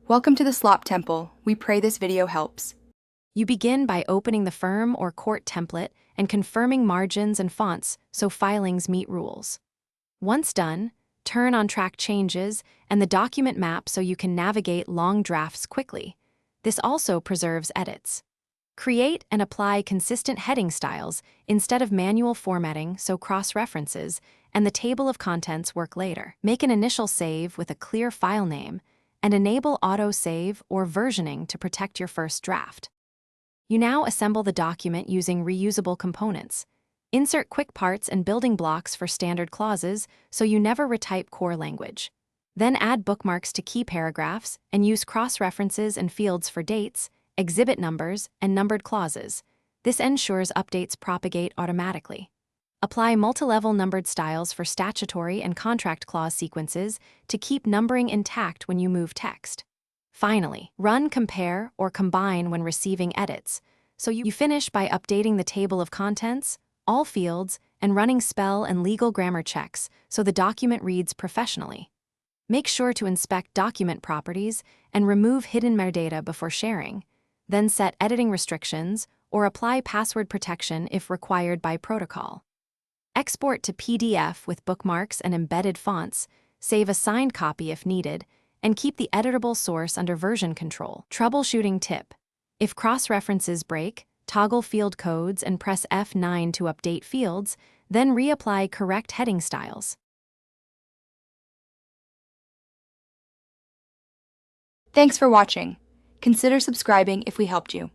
Welcome to the Slop Temple. We pray this video helps. You begin by opening the firm or court template and confirming margins and fonts so filings meet rules. Once done, turn on Track Changes and the document map so you can navigate long drafts quickly. This also preserves edits. Create and apply consistent heading styles instead of manual formatting so cross-references and the table of contents work later. Make an initial save with a clear file name and enable auto-save or versioning to protect your first draft. You now assemble the document using reusable components. Insert quick parts and building blocks for standard clauses so you never retype core language. Then add bookmarks to key paragraphs and use cross-references and fields for dates, exhibit numbers, and numbered clauses. This ensures updates propagate automatically. Apply multi-level numbered styles for statutory and contract clause sequences to keep numbering intact when you move text. Finally, run compare or combine when receiving edits, so you finish by updating the table of contents, all fields, and running spell and legal grammar checks so the document reads professionally. Make sure to inspect document properties and remove hidden metadata before sharing. Then set editing restrictions or apply password protection if required by protocol. Export to PDF with bookmarks and embedded fonts, save a signed copy if needed, and keep the editable source under version control. Troubleshooting tip: if cross-references break, toggle field codes and press F9 to update fields, then reapply correct heading styles. Thanks for watching. Consider subscribing if we helped you.